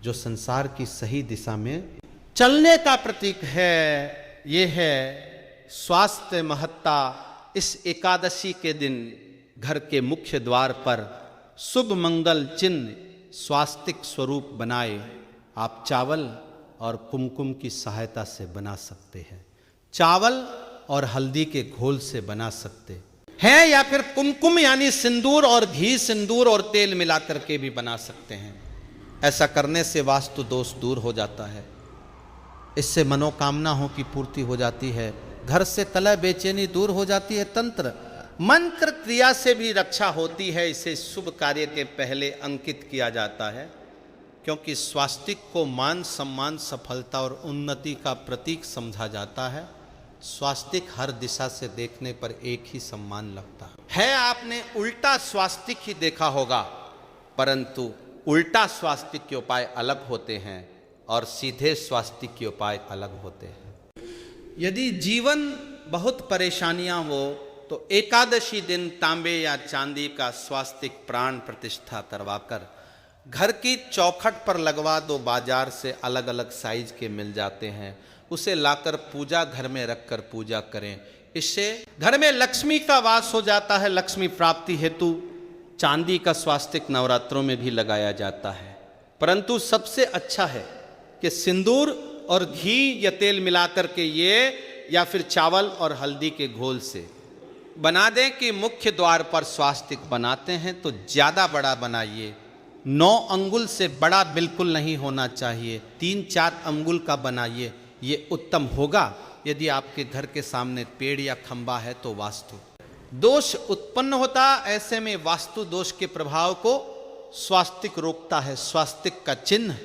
जो संसार की सही दिशा में चलने का प्रतीक है। ये है स्वास्थ्य महत्ता। इस एकादशी के दिन घर के मुख्य द्वार पर शुभ मंगल चिन्ह स्वास्तिक स्वरूप बनाए आप चावल और कुमकुम की सहायता से बना सकते हैं। चावल और हल्दी के घोल से बना सकते हैं या फिर कुमकुम यानी सिंदूर और घी, सिंदूर और तेल मिलाकर के भी बना सकते हैं। ऐसा करने से वास्तु दोष दूर हो जाता है। इससे मनोकामनाओं की पूर्ति हो जाती है। घर से कलह बेचैनी दूर हो जाती है। तंत्र मंत्र क्रिया से भी रक्षा होती है। इसे शुभ कार्य के पहले अंकित किया जाता है, क्योंकि स्वास्तिक को मान सम्मान, सफलता और उन्नति का प्रतीक समझा जाता है। स्वास्तिक हर दिशा से देखने पर एक ही सम्मान लगता है। आपने उल्टा स्वास्तिक ही देखा होगा, परंतु उल्टा स्वास्तिक के उपाय अलग होते हैं और सीधे स्वास्तिक के उपाय अलग होते हैं। यदि जीवन बहुत परेशानियां हो तो एकादशी दिन तांबे या चांदी का स्वास्तिक प्राण प्रतिष्ठा करवाकर घर की चौखट पर लगवा दो। बाजार से अलग अलग साइज के मिल जाते हैं। उसे लाकर पूजा घर में रखकर पूजा करें। इससे घर में लक्ष्मी का वास हो जाता है। लक्ष्मी प्राप्ति हेतु चांदी का स्वास्तिक नवरात्रों में भी लगाया जाता है। परंतु सबसे अच्छा है कि सिंदूर और घी या तेल मिलाकर के ये या फिर चावल और हल्दी के घोल से बना दें कि मुख्य द्वार पर स्वास्तिक बनाते हैं तो ज़्यादा बड़ा बनाइए। 9 अंगुल से बड़ा बिल्कुल नहीं होना चाहिए, 3-4 अंगुल का बनाइए, ये उत्तम होगा। यदि आपके घर के सामने पेड़ या खंबा है तो वास्तु दोष उत्पन्न होता, ऐसे में वास्तु दोष के प्रभाव को स्वास्तिक रोकता है। स्वास्तिक का चिन्ह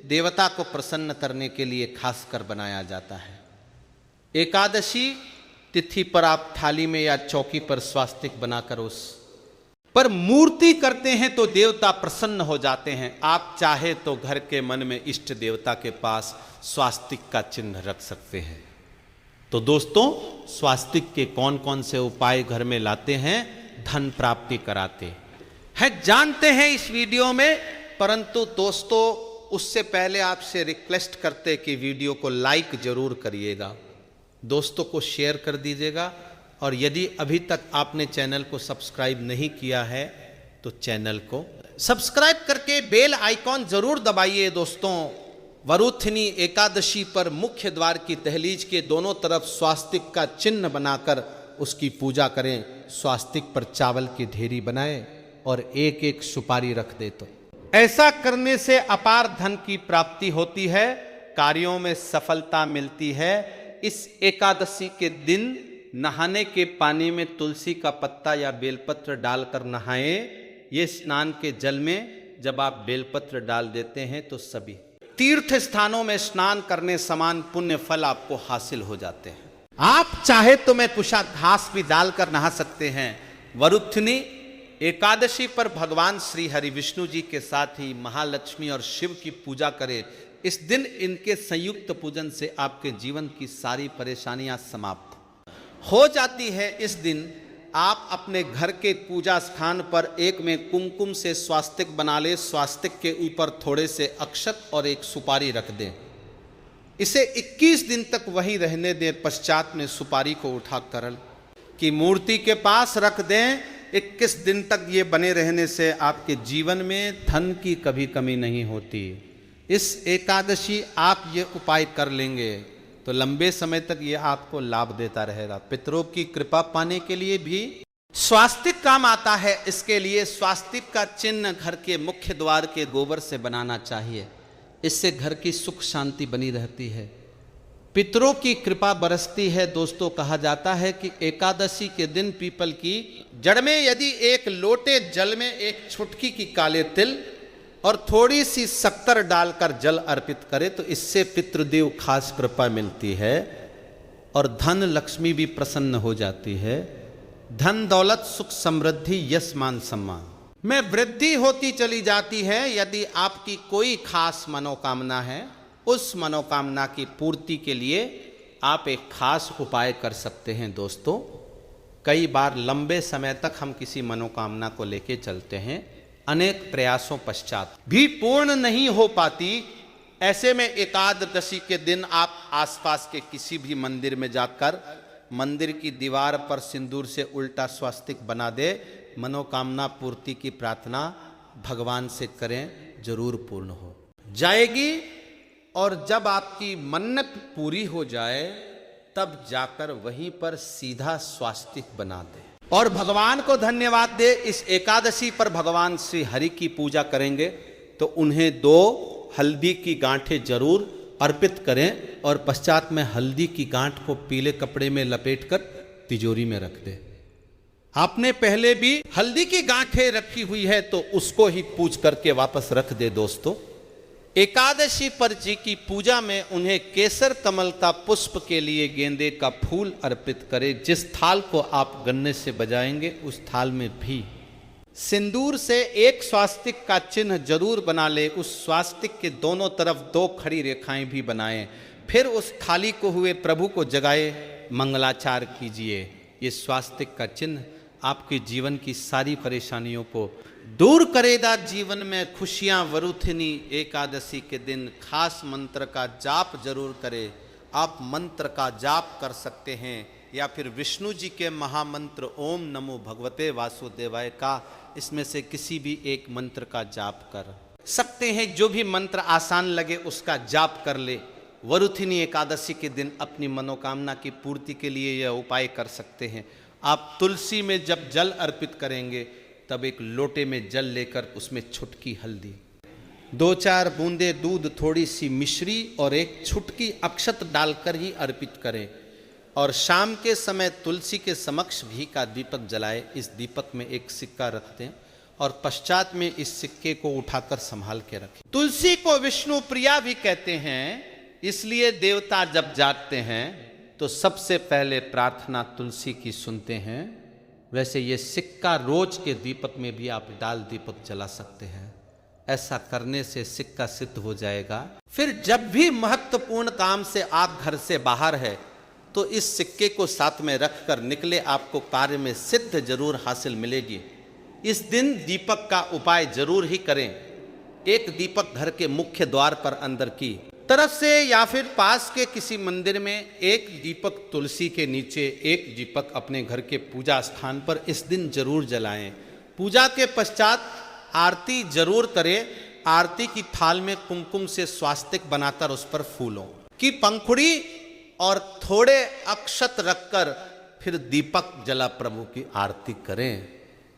देवता को प्रसन्न करने के लिए खासकर बनाया जाता है। एकादशी तिथि पर आप थाली में या चौकी पर स्वास्तिक बनाकर उस पर मूर्ति करते हैं तो देवता प्रसन्न हो जाते हैं। आप चाहे तो घर के मन में इष्ट देवता के पास स्वास्तिक का चिन्ह रख सकते हैं। तो दोस्तों, स्वास्तिक के कौन कौन से उपाय घर में लाते हैं, धन प्राप्ति कराते हैं, जानते हैं इस वीडियो में। परंतु दोस्तों, उससे पहले आपसे रिक्वेस्ट करते कि वीडियो को लाइक जरूर करिएगा, दोस्तों को शेयर कर दीजिएगा, और यदि अभी तक आपने चैनल को सब्सक्राइब नहीं किया है तो चैनल को सब्सक्राइब करके बेल आइकॉन जरूर दबाइए। दोस्तों, वरुथिनी एकादशी पर मुख्य द्वार की दहलीज के दोनों तरफ स्वास्तिक का चिन्ह बनाकर उसकी पूजा करें। स्वास्तिक पर चावल की ढेरी बनाए और एक एक सुपारी रख दे तो ऐसा करने से अपार धन की प्राप्ति होती है, कार्यों में सफलता मिलती है। इस एकादशी के दिन नहाने के पानी में तुलसी का पत्ता या बेलपत्र डालकर नहाएं। ये स्नान के जल में जब आप बेलपत्र डाल देते हैं तो सभी तीर्थ स्थानों में स्नान करने समान पुण्य फल आपको हासिल हो जाते हैं। आप चाहे तो मैं कुशा घास भी डालकर नहा सकते हैं। वरुथिनी एकादशी पर भगवान श्री हरि विष्णु जी के साथ ही महालक्ष्मी और शिव की पूजा करें। इस दिन इनके संयुक्त पूजन से आपके जीवन की सारी परेशानियां समाप्त हो जाती है। इस दिन आप अपने घर के पूजा स्थान पर एक में कुमकुम से स्वास्तिक बना ले। स्वास्तिक के ऊपर थोड़े से अक्षत और एक सुपारी रख दें। इसे 21 दिन तक वहीं रहने दें। पश्चात में सुपारी को उठाकर की मूर्ति के पास रख दें। 21 दिन तक ये बने रहने से आपके जीवन में धन की कभी कमी नहीं होती। इस एकादशी आप ये उपाय कर लेंगे तो लंबे समय तक ये आपको लाभ देता रहेगा। पितरों की कृपा पाने के लिए भी स्वास्तिक काम आता है। इसके लिए स्वास्तिक का चिन्ह घर के मुख्य द्वार के गोबर से बनाना चाहिए। इससे घर की सुख शांति बनी रहती है, पितरों की कृपा बरसती है। दोस्तों, कहा जाता है कि एकादशी के दिन पीपल की जड़ में यदि एक लोटे जल में एक चुटकी की काले तिल और थोड़ी सी शक्कर डालकर जल अर्पित करे तो इससे पितृदेव खास कृपा मिलती है और धन लक्ष्मी भी प्रसन्न हो जाती है। धन दौलत सुख समृद्धि यश मान सम्मान में वृद्धि होती चली जाती है। यदि आपकी कोई खास मनोकामना है, उस मनोकामना की पूर्ति के लिए आप एक खास उपाय कर सकते हैं। दोस्तों, कई बार लंबे समय तक हम किसी मनोकामना को लेके चलते हैं, अनेक प्रयासों पश्चात भी पूर्ण नहीं हो पाती। ऐसे में एकादशी के दिन आप आसपास के किसी भी मंदिर में जाकर मंदिर की दीवार पर सिंदूर से उल्टा स्वास्तिक बना दे। मनोकामना पूर्ति की प्रार्थना भगवान से करें, जरूर पूर्ण हो जाएगी। और जब आपकी मन्नत पूरी हो जाए तब जाकर वहीं पर सीधा स्वास्तिक बना दे और भगवान को धन्यवाद दे। इस एकादशी पर भगवान श्री हरि की पूजा करेंगे तो उन्हें 2 हल्दी की गांठें जरूर अर्पित करें और पश्चात में हल्दी की गांठ को पीले कपड़े में लपेटकर तिजोरी में रख दे। आपने पहले भी हल्दी की गांठें रखी हुई है तो उसको ही पूज करके वापस रख दे। दोस्तों, एकादशी पर जी की पूजा में उन्हें केसर कमल का पुष्प के लिए गेंदे का फूल अर्पित करें। जिस थाल को आप गन्ने से बजाएंगे उस थाल में भी सिंदूर से एक स्वास्तिक का चिन्ह जरूर बना ले। उस स्वास्तिक के दोनों तरफ 2 खड़ी रेखाएं भी बनाएं। फिर उस थाली को हुए प्रभु को जगाए मंगलाचार कीजिए। ये स्वास्तिक का चिन्ह आपके जीवन की सारी परेशानियों को दूर करेगा। जीवन में खुशियां। वरुथिनी एकादशी के दिन खास मंत्र का जाप जरूर करें। आप मंत्र का जाप कर सकते हैं, या फिर विष्णु जी के महामंत्र ओम नमो भगवते वासुदेवाय का, इसमें से किसी भी एक मंत्र का जाप कर सकते हैं। जो भी मंत्र आसान लगे उसका जाप कर ले। वरुथिनी एकादशी के दिन अपनी मनोकामना की पूर्ति के लिए यह उपाय कर सकते हैं। आप तुलसी में जब जल अर्पित करेंगे तब एक लोटे में जल लेकर उसमें छुटकी हल्दी, 2-4 बूंदे दूध, थोड़ी सी मिश्री और एक छुटकी अक्षत डालकर ही अर्पित करें। और शाम के समय तुलसी के समक्ष घी का दीपक जलाए। इस दीपक में एक सिक्का रख दें और पश्चात में इस सिक्के को उठाकर संभाल के रखें। तुलसी को विष्णु प्रिया भी कहते हैं, इसलिए देवता जब जागते हैं तो सबसे पहले प्रार्थना तुलसी की सुनते हैं। वैसे ये सिक्का रोज के दीपक में भी आप डाल दीपक जला सकते हैं। ऐसा करने से सिक्का सिद्ध हो जाएगा। फिर जब भी महत्वपूर्ण काम से आप घर से बाहर है तो इस सिक्के को साथ में रखकर निकले, आपको कार्य में सिद्ध जरूर हासिल मिलेगी। इस दिन दीपक का उपाय जरूर ही करें। एक दीपक घर के मुख्य द्वार पर अंदर की तरफ से या फिर पास के किसी मंदिर में, एक दीपक तुलसी के नीचे, एक दीपक अपने घर के पूजा स्थान पर इस दिन जरूर जलाएं। पूजा के पश्चात आरती जरूर करें। आरती की थाल में कुमकुम से स्वास्तिक बनाकर उस पर फूलों की पंखुड़ी और थोड़े अक्षत रखकर फिर दीपक जला प्रभु की आरती करें।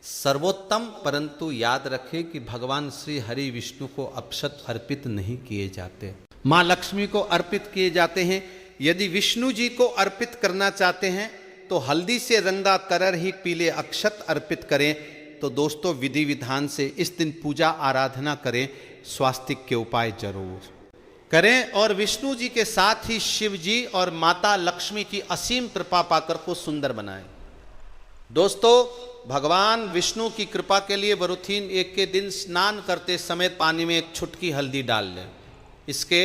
सर्वोत्तम, परंतु याद रखें कि भगवान श्री हरि विष्णु को अक्षत अर्पित नहीं किए जाते, माँ लक्ष्मी को अर्पित किए जाते हैं। यदि विष्णु जी को अर्पित करना चाहते हैं तो हल्दी से रंगा करर ही पीले अक्षत अर्पित करें। तो दोस्तों, विधि विधान से इस दिन पूजा आराधना करें, स्वास्तिक के उपाय जरूर करें और विष्णु जी के साथ ही शिव जी और माता लक्ष्मी की असीम कृपा पाकर को सुंदर बनाएं। दोस्तों, भगवान विष्णु की कृपा के लिए वरुथीन एक के दिन स्नान करते समय पानी में एक छुटकी हल्दी डाल लें। इसके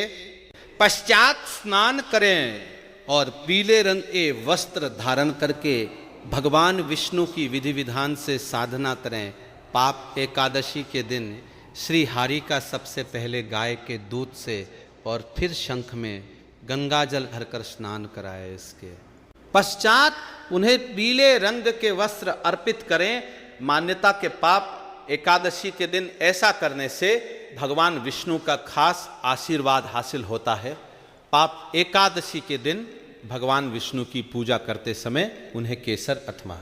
पश्चात स्नान करें और पीले रंग के वस्त्र धारण करके भगवान विष्णु की विधि विधान से साधना करें। पाप एकादशी के दिन श्री हरि का सबसे पहले गाय के दूध से और फिर शंख में गंगा जल भरकर स्नान कराए। इसके पश्चात उन्हें पीले रंग के वस्त्र अर्पित करें। मान्यता के पाप एकादशी के दिन ऐसा करने से भगवान विष्णु का खास आशीर्वाद हासिल होता है। पाप एकादशी के दिन भगवान विष्णु की पूजा करते समय उन्हें केसर अथवा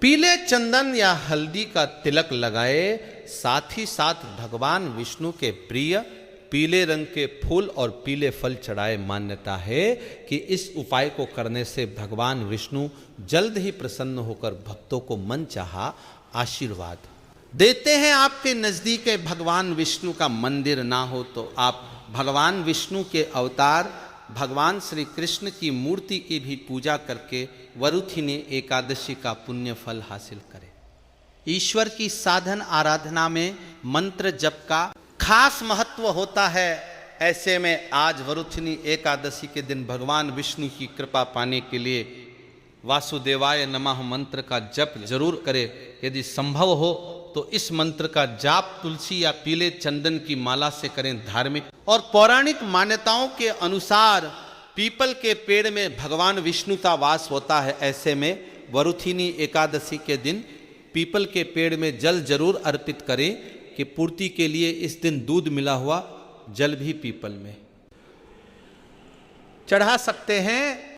पीले चंदन या हल्दी का तिलक लगाए। साथ ही साथ भगवान विष्णु के प्रिय पीले रंग के फूल और पीले फल चढ़ाए। मान्यता है कि इस उपाय को करने से भगवान विष्णु जल्द ही प्रसन्न होकर भक्तों को मन चाहा आशीर्वाद देते हैं। आपके नज़दीक भगवान विष्णु का मंदिर ना हो तो आप भगवान विष्णु के अवतार भगवान श्री कृष्ण की मूर्ति की भी पूजा करके वरुथिनी एकादशी का पुण्य फल हासिल करें। ईश्वर की साधन आराधना में मंत्र जप का खास महत्व होता है। ऐसे में आज वरुथिनी एकादशी के दिन भगवान विष्णु की कृपा पाने के लिए वासुदेवाय नमः मंत्र का जप जरूर करें। यदि संभव हो तो इस मंत्र का जाप तुलसी या पीले चंदन की माला से करें। धार्मिक और पौराणिक मान्यताओं के अनुसार पीपल के पेड़ में भगवान विष्णु का वास होता है। ऐसे में वरुथिनी एकादशी के दिन पीपल के पेड़ में जल जरूर अर्पित करें कि पूर्ति के लिए इस दिन दूध मिला हुआ जल भी पीपल में चढ़ा सकते हैं।